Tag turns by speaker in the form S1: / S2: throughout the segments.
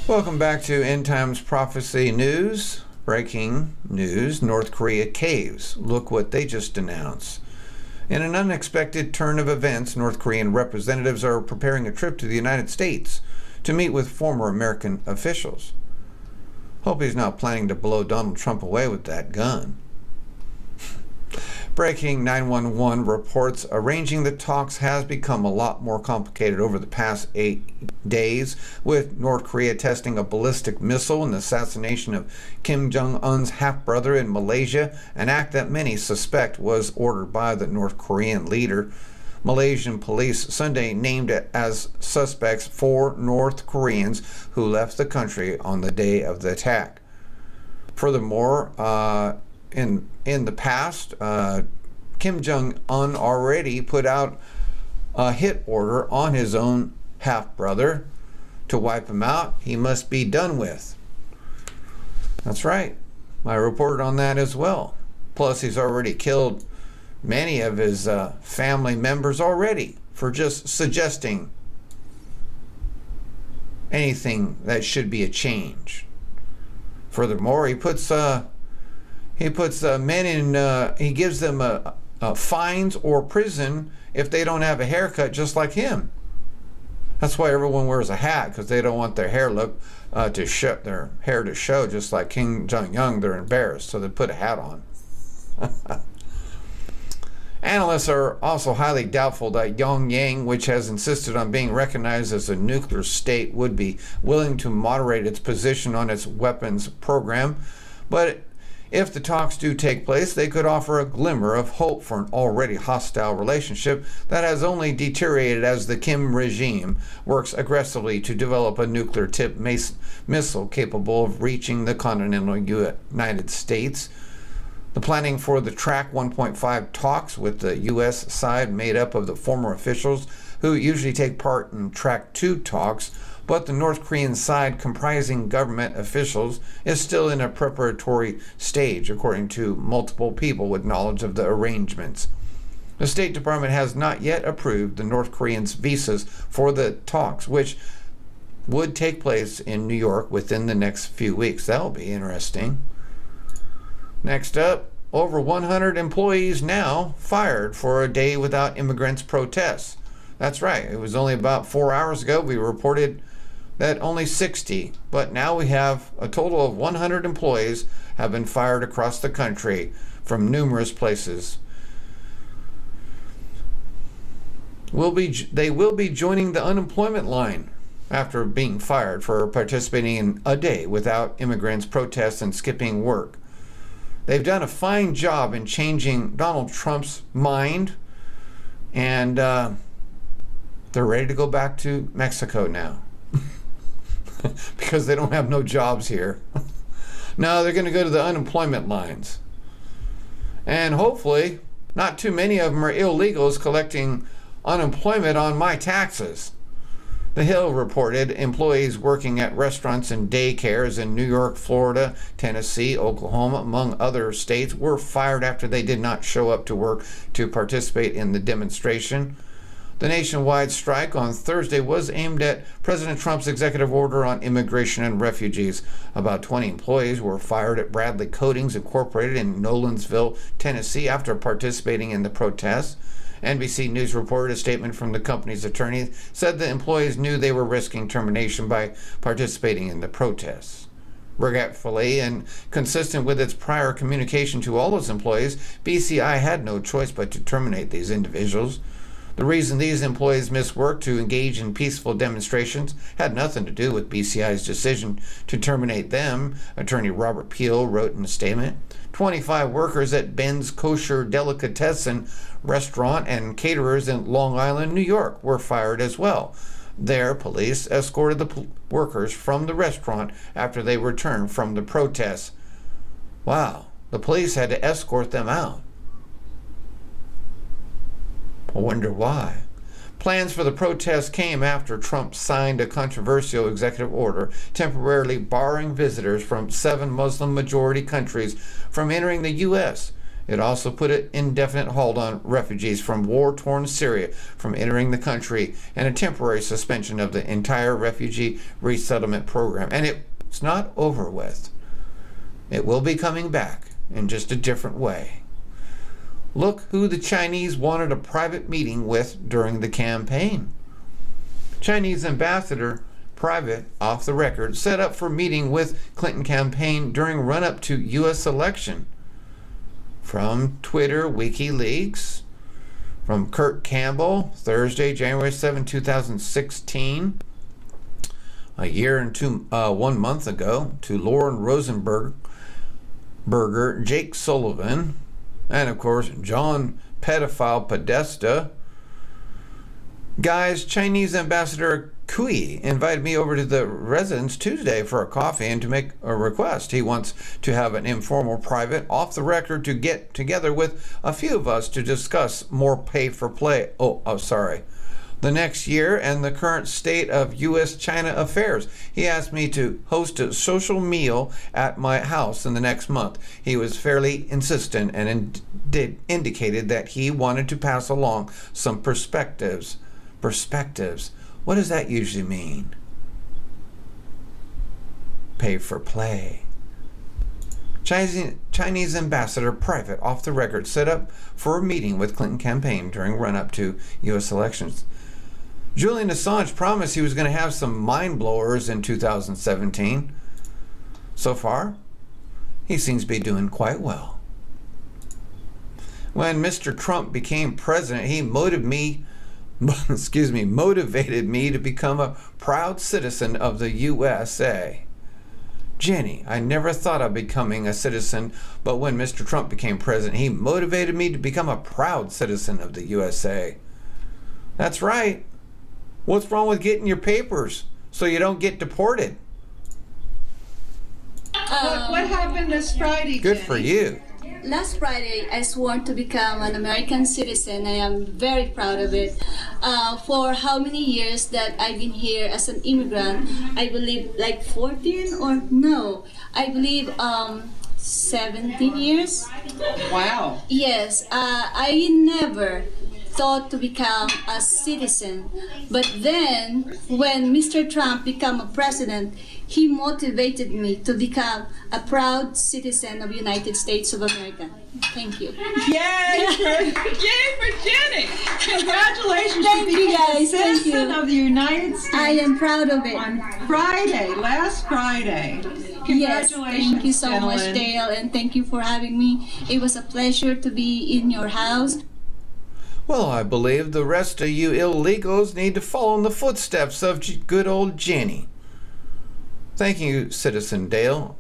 S1: Welcome back to End Times Prophecy News. Breaking news, North Korea caves. Look what they just announced. In an unexpected turn of events, North Korean representatives are preparing a trip to the United States to meet with former American officials. Hope he's not planning to blow Donald Trump away with that gun. Breaking 911 reports arranging the talks has become a lot more complicated over the past 8 days, with North Korea testing a ballistic missile and the assassination of Kim Jong-un's half-brother in Malaysia, an act that many suspect was ordered by the North Korean leader. Malaysian police Sunday named it as suspects 4 North Koreans who left the country on the day of the attack. Furthermore, in the past, Kim Jong-un already put out a hit order on his own half-brother to wipe him out. He must be done with. That's right. I reported on that as well. Plus, he's already killed many of his family members already for just suggesting anything that should be a change. Furthermore, he puts men in, he gives them fines or prison if they don't have a haircut just like him. That's why everyone wears a hat, because they don't want their hair to show just like Kim Jong-un. They're embarrassed, so they put a hat on. Analysts are also highly doubtful that Pyongyang, which has insisted on being recognized as a nuclear state, would be willing to moderate its position on its weapons program. But if the talks do take place, they could offer a glimmer of hope for an already hostile relationship that has only deteriorated as the Kim regime works aggressively to develop a nuclear-tipped missile capable of reaching the continental United States. The planning for the Track 1.5 talks with the U.S. side, made up of the former officials who usually take part in Track 2 talks, but the North Korean side, comprising government officials, is still in a preparatory stage, according to multiple people with knowledge of the arrangements. The State Department has not yet approved the North Koreans' visas for the talks, which would take place in New York within the next few weeks. That'll be interesting. Next up, over 100 employees now fired for a day without immigrants protests. That's right. It was only about 4 hours ago we reported that only 60, but now we have a total of 100 employees have been fired across the country from numerous places. They will be joining the unemployment line after being fired for participating in a day without immigrants protests and skipping work. They've done a fine job in changing Donald Trump's mind, and they're ready to go back to Mexico now. Because they don't have no jobs here. No, they're going to go to the unemployment lines. And hopefully, not too many of them are illegals collecting unemployment on my taxes. The Hill reported employees working at restaurants and daycares in New York, Florida, Tennessee, Oklahoma, among other states, were fired after they did not show up to work to participate in the demonstration. The nationwide strike on Thursday was aimed at President Trump's executive order on immigration and refugees. About 20 employees were fired at Bradley Coatings Incorporated in Nolensville, Tennessee, after participating in the protests. NBC News reported a statement from the company's attorney said the employees knew they were risking termination by participating in the protests. Regretfully and consistent with its prior communication to all its employees, BCI had no choice but to terminate these individuals. The reason these employees missed work to engage in peaceful demonstrations had nothing to do with BCI's decision to terminate them, attorney Robert Peel wrote in a statement. 25 workers at Ben's Kosher Delicatessen restaurant and caterers in Long Island, New York, were fired as well. There, police escorted the workers from the restaurant after they returned from the protests. Wow, the police had to escort them out. I wonder why. Plans for the protest came after Trump signed a controversial executive order temporarily barring visitors from 7 Muslim-majority countries from entering the U.S., It also put an indefinite hold on refugees from war-torn Syria from entering the country and a temporary suspension of the entire refugee resettlement program. And it's not over with. It will be coming back in just a different way. Look who the Chinese wanted a private meeting with during the campaign. Chinese ambassador, private, off the record, set up for meeting with Clinton campaign during run-up to U.S. election. From Twitter, WikiLeaks, from Kurt Campbell, Thursday, January 7, 2016, a year and 1 month ago, to Lauren Rosenberger, Jake Sullivan, and of course, John Pedophile Podesta. Guys, Chinese Ambassador Cui invited me over to the residence Tuesday for a coffee and to make a request. He wants to have an informal, private, off the record to get together with a few of us to discuss more pay for play. The next year and the current state of U.S.-China affairs. He asked me to host a social meal at my house in the next month. He was fairly insistent and indicated that he wanted to pass along some perspectives. Perspectives. What does that usually mean? Pay for play. Chinese ambassador, private, off the record, set up for a meeting with Clinton campaign during run-up to U.S. elections. Julian Assange promised he was going to have some mind blowers in 2017. So far, he seems to be doing quite well. When Mr. Trump became president, he motivated me to become a proud citizen of the USA. Jenny, I never thought of becoming a citizen, but when Mr. Trump became president, he motivated me to become a proud citizen of the USA. That's right. What's wrong with getting your papers so you don't get deported?
S2: What happened this Friday,
S1: Good
S2: Jenny?
S1: for you.
S3: Last Friday, I swore to become an American citizen. I am very proud of it. For how many years that I've been here as an immigrant, I believe like 14 or no, I believe 17 years.
S2: Wow.
S3: Yes, I never thought to become a citizen. But then, when Mr. Trump became a president, he motivated me to become a proud citizen of the United States of America. Thank you.
S2: Yay for Jenny! Congratulations.
S3: Thank you, guys. Thank
S2: Citizen
S3: you.
S2: of the United States.
S3: I am proud of it.
S2: On Friday, last Friday.
S3: Yes,
S2: Congratulations,
S3: thank you so much,
S2: gentlemen.
S3: Dale, and thank you for having me. It was a pleasure to be in your house.
S1: Well, I believe the rest of you illegals need to follow in the footsteps of good old Jenny. Thank you, Citizen Dale.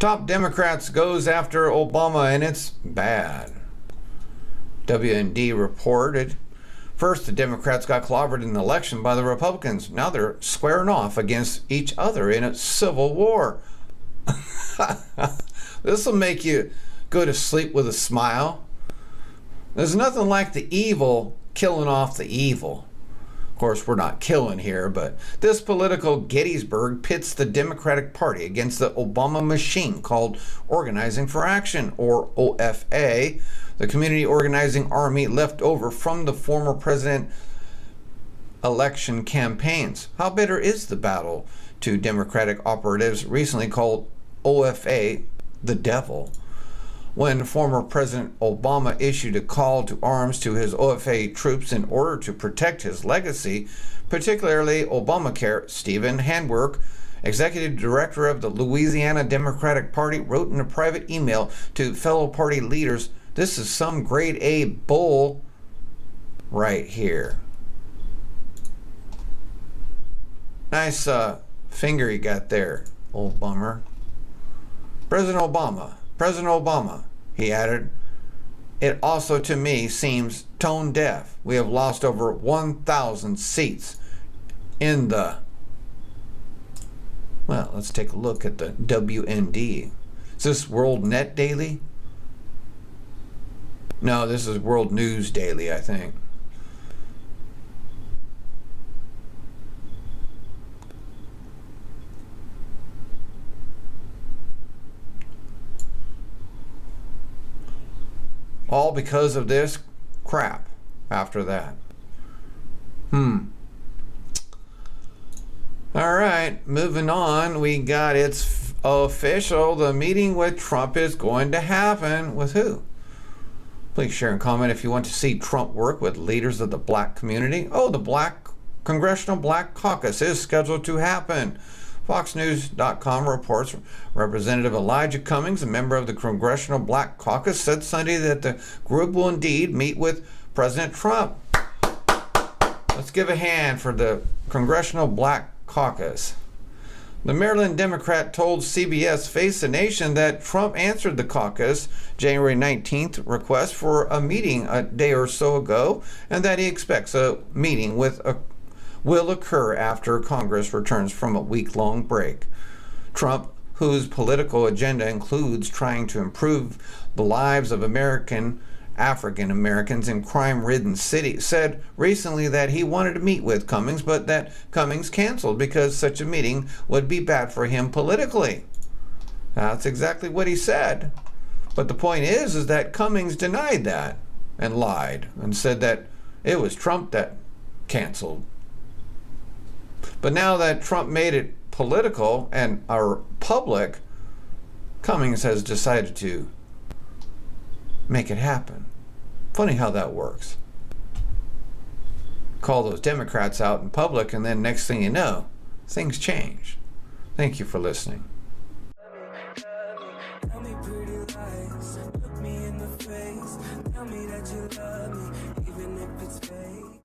S1: Top Democrats goes after Obama, and it's bad. WND reported. First, the Democrats got clobbered in the election by the Republicans. Now they're squaring off against each other in a civil war. This will make you go to sleep with a smile. There's nothing like the evil killing off the evil. Of course, we're not killing here, but this political Gettysburg pits the Democratic Party against the Obama machine called Organizing for Action, or OFA, the community organizing army left over from the former president election campaigns. How bitter is the battle to Democratic operatives recently called OFA the devil? When former President Obama issued a call to arms to his OFA troops in order to protect his legacy, particularly Obamacare, Stephen Handwerk, executive director of the Louisiana Democratic Party, wrote in a private email to fellow party leaders, "This is some grade A bull right here." Nice finger you got there, old bummer. President Obama, he added, "It also to me seems tone deaf. We have lost over 1,000 seats in the..." Well, let's take a look at the WND. Is this World Net Daily? No, this is World News Daily, I think. All because of this crap after that. All right, moving on. We got it's official. The meeting with Trump is going to happen. With who? Please share and comment if you want to see Trump work with leaders of the black community. Oh, the Congressional Black Caucus is scheduled to happen. FoxNews.com reports Representative Elijah Cummings, a member of the Congressional Black Caucus, said Sunday that the group will indeed meet with President Trump. Let's give a hand for the Congressional Black Caucus. The Maryland Democrat told CBS Face the Nation that Trump answered the caucus January 19th request for a meeting a day or so ago, and that he expects a meeting will occur after Congress returns from a week-long break. Trump, whose political agenda includes trying to improve the lives of African Americans in crime-ridden cities, said recently that he wanted to meet with Cummings, but that Cummings canceled because such a meeting would be bad for him politically. That's exactly what he said. But the point is that Cummings denied that and lied and said that it was Trump that canceled. But now that Trump made it political and public, Cummings has decided to make it happen. Funny how that works. Call those Democrats out in public, and then next thing you know, things change. Thank you for listening.